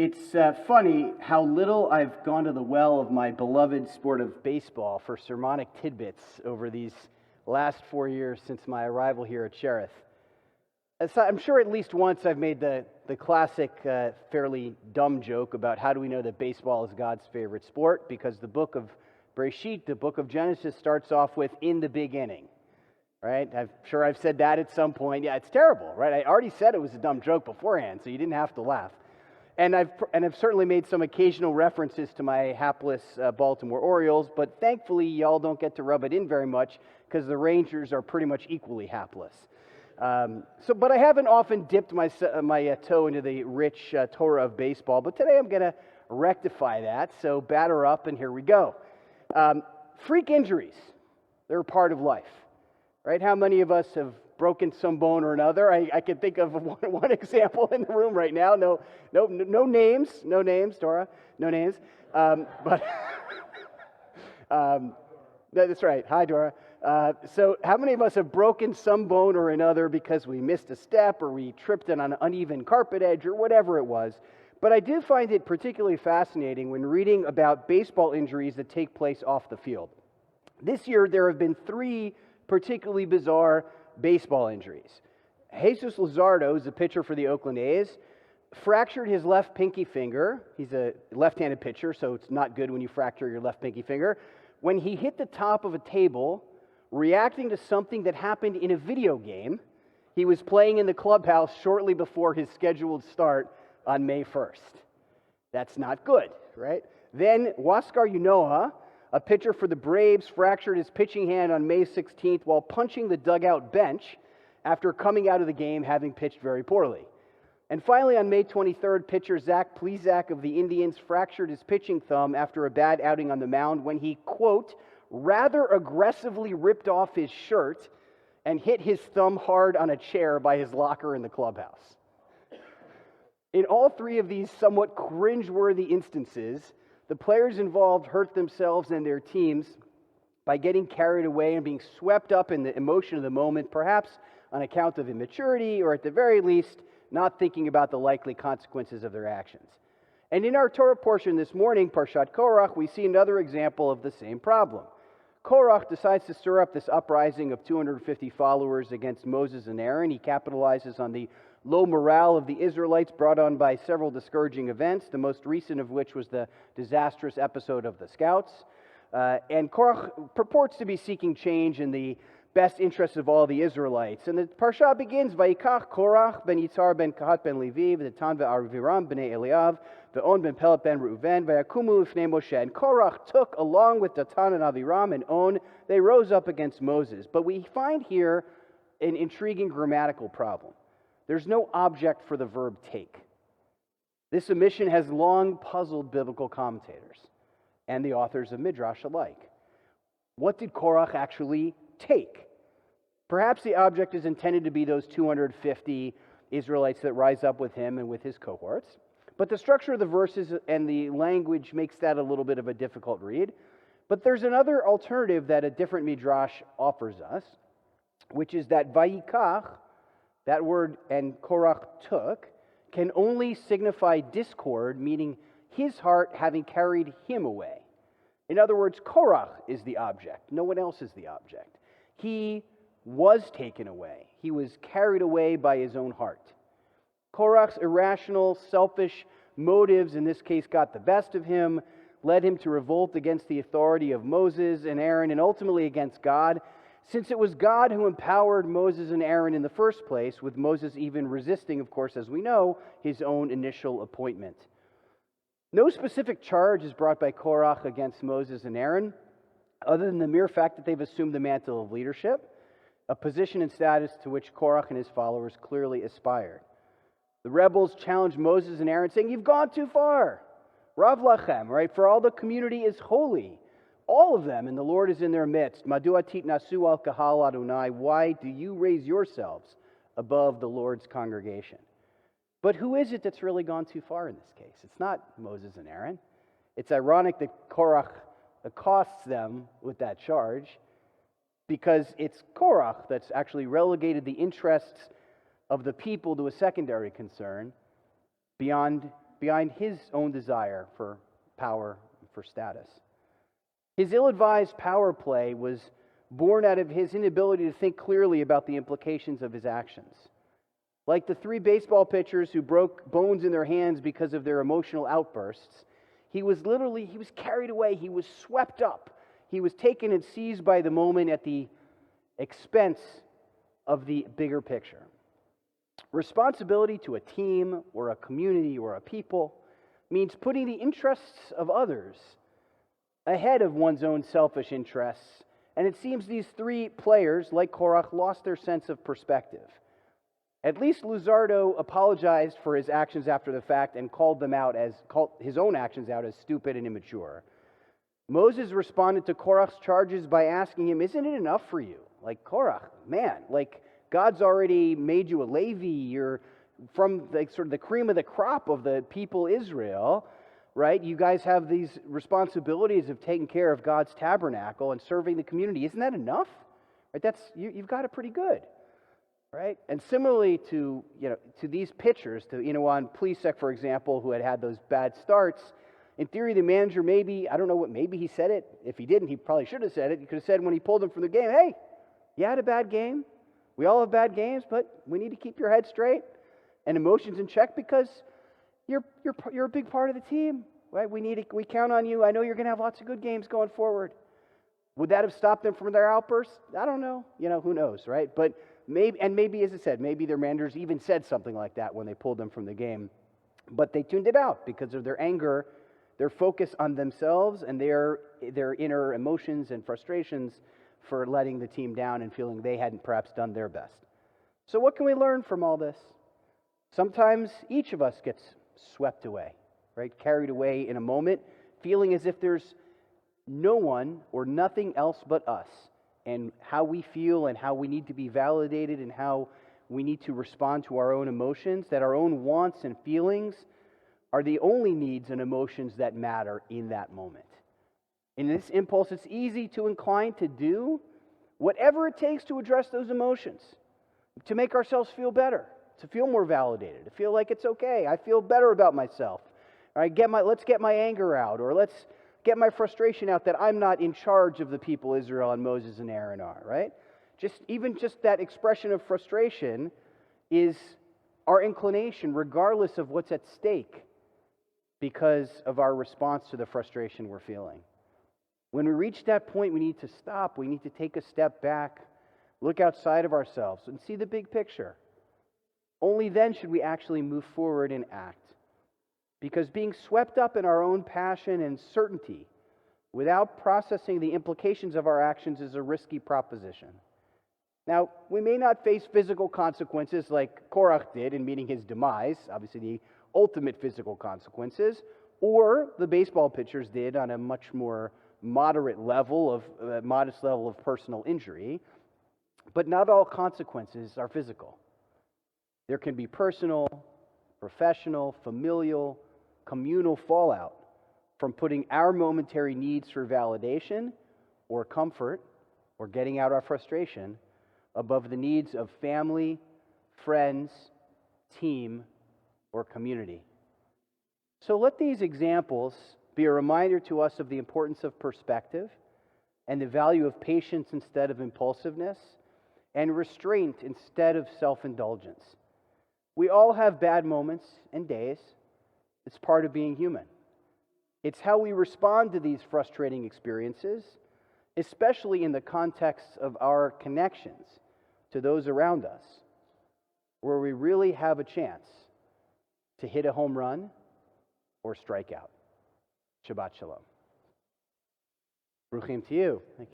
It's funny how little I've gone to the well of my beloved sport of baseball for sermonic tidbits over these last 4 years since my arrival here at Cherith. I'm sure at least once I've made the classic, fairly dumb joke about how do we know that baseball is God's favorite sport, because the book of Bereshit, the book of Genesis, starts off with "in the big inning." Right? I'm sure I've said that at some point. Yeah, it's terrible, right? I already said it was a dumb joke beforehand, so you didn't have to laugh. And I've certainly made some occasional references to my hapless Baltimore Orioles, but thankfully y'all don't get to rub it in very much because the Rangers are pretty much equally hapless. But I haven't often dipped my toe into the rich Torah of baseball, but today I'm going to rectify that, so batter up and here we go. Freak injuries, they're a part of life, right? How many of us have broken some bone or another? I can think of one example in the room right now. No names, Dora, no names. That's right. Hi, Dora. So how many of us have broken some bone or another because we missed a step or we tripped on an uneven carpet edge or whatever it was? But I did find it particularly fascinating when reading about baseball injuries that take place off the field. This year, there have been 3 particularly bizarre baseball injuries. Jesus Luzardo is a pitcher for the Oakland A's, fractured his left pinky finger. He's a left-handed pitcher, so it's not good when you fracture your left pinky finger. When he hit the top of a table, reacting to something that happened in a video game he was playing in the clubhouse shortly before his scheduled start on May 1st. That's not good, right? Then Huascar Ynoa, a pitcher for the Braves, fractured his pitching hand on May 16th while punching the dugout bench after coming out of the game having pitched very poorly. And finally, on May 23rd, pitcher Zach Plesac of the Indians fractured his pitching thumb after a bad outing on the mound when he, quote, rather aggressively ripped off his shirt and hit his thumb hard on a chair by his locker in the clubhouse. In all 3 of these somewhat cringeworthy instances, the players involved hurt themselves and their teams by getting carried away and being swept up in the emotion of the moment, perhaps on account of immaturity or at the very least, not thinking about the likely consequences of their actions. And in our Torah portion this morning, Parshat Korach, we see another example of the same problem. Korach decides to stir up this uprising of 250 followers against Moses and Aaron. He capitalizes on the low morale of the Israelites brought on by several discouraging events, the most recent of which was the disastrous episode of the Scouts. And Korach purports to be seeking change in the best interests of all the Israelites. And the Parsha begins, Vayikach Korach ben Yitzhar ben Kahat ben Levi, v'Datan ve'Aviram b'nei Eliav, ve'On ben Pelet ben Reuven, v'Yakumu l'fnei Moshe. And Korach took, along with Datan and Aviram and On, they rose up against Moses. But we find here an intriguing grammatical problem. There's no object for the verb take. This omission has long puzzled biblical commentators and the authors of Midrash alike. What did Korach actually take? Perhaps the object is intended to be those 250 Israelites that rise up with him and with his cohorts. But the structure of the verses and the language makes that a little bit of a difficult read. But there's another alternative that a different Midrash offers us, which is that Vayikach, that word, and Korach took, can only signify discord, meaning his heart having carried him away. In other words, Korach is the object. No one else is the object. He was taken away. He was carried away by his own heart. Korach's irrational, selfish motives, in this case, got the best of him, led him to revolt against the authority of Moses and Aaron, and ultimately against God, since it was God who empowered Moses and Aaron in the first place, with Moses even resisting, of course, as we know, his own initial appointment. No specific charge is brought by Korach against Moses and Aaron, other than the mere fact that they've assumed the mantle of leadership, a position and status to which Korach and his followers clearly aspired. The rebels challenged Moses and Aaron, saying, "You've gone too far. Rav lachem," right? For all the community is holy. All of them, and the Lord is in their midst. Madua titnasu al kahal Adonai. Why do you raise yourselves above the Lord's congregation? But who is it that's really gone too far in this case? It's not Moses and Aaron. It's ironic that Korach accosts them with that charge, because it's Korach that's actually relegated the interests of the people to a secondary concern beyond behind his own desire for power, for status. His ill-advised power play was born out of his inability to think clearly about the implications of his actions. Like the 3 baseball pitchers who broke bones in their hands because of their emotional outbursts, he was carried away, he was swept up, he was taken and seized by the moment at the expense of the bigger picture. Responsibility to a team or a community or a people means putting the interests of others ahead of one's own selfish interests. And it seems these 3 players, like Korach, lost their sense of perspective. At least Luzardo apologized for his actions after the fact and called his own actions out as stupid and immature. Moses responded to Korach's charges by asking him, "Isn't it enough for you? Like, Korach, man, like God's already made you a Levi. You're from sort of the cream of the crop of the people Israel, right? You guys have these responsibilities of taking care of God's tabernacle and serving the community. Isn't that enough? Right? You've got it pretty good, right?" And similarly to these pitchers, to on Plisek, for example, who had those bad starts. In theory, the manager maybe he said it. If he didn't, he probably should have said it. He could have said when he pulled him from the game, "Hey, you had a bad game. We all have bad games, but we need to keep your head straight and emotions in check because you're a big part of the team, right? We count on you. I know you're going to have lots of good games going forward." Would that have stopped them from their outbursts? I don't know. Who knows, right? But maybe, as I said, maybe their managers even said something like that when they pulled them from the game. But they tuned it out because of their anger, their focus on themselves, and their inner emotions and frustrations for letting the team down and feeling they hadn't perhaps done their best. So what can we learn from all this? Sometimes each of us gets swept away, right? Carried away in a moment, feeling as if there's no one or nothing else but us, and how we feel and how we need to be validated and how we need to respond to our own emotions, that our own wants and feelings are the only needs and emotions that matter in that moment. In this impulse, it's easy to incline to do whatever it takes to address those emotions, to make ourselves feel better, to feel more validated, to feel like it's okay. I feel better about myself. All right, let's get my anger out, or let's get my frustration out that I'm not in charge of the people Israel and Moses and Aaron are, right? Even that expression of frustration is our inclination, regardless of what's at stake, because of our response to the frustration we're feeling. When we reach that point, we need to stop. We need to take a step back, look outside of ourselves, and see the big picture. Only then should we actually move forward and act. Because being swept up in our own passion and certainty without processing the implications of our actions is a risky proposition. Now, we may not face physical consequences like Korach did in meeting his demise, obviously the ultimate physical consequences, or the baseball pitchers did on a much more modest level of personal injury. But not all consequences are physical. There can be personal, professional, familial, communal fallout from putting our momentary needs for validation or comfort or getting out our frustration above the needs of family, friends, team, or community. So let these examples be a reminder to us of the importance of perspective and the value of patience instead of impulsiveness and restraint instead of self-indulgence. We all have bad moments and days. It's part of being human. It's how we respond to these frustrating experiences, especially in the context of our connections to those around us, where we really have a chance to hit a home run or strike out. Shabbat Shalom. Bruchim to you. Thank you.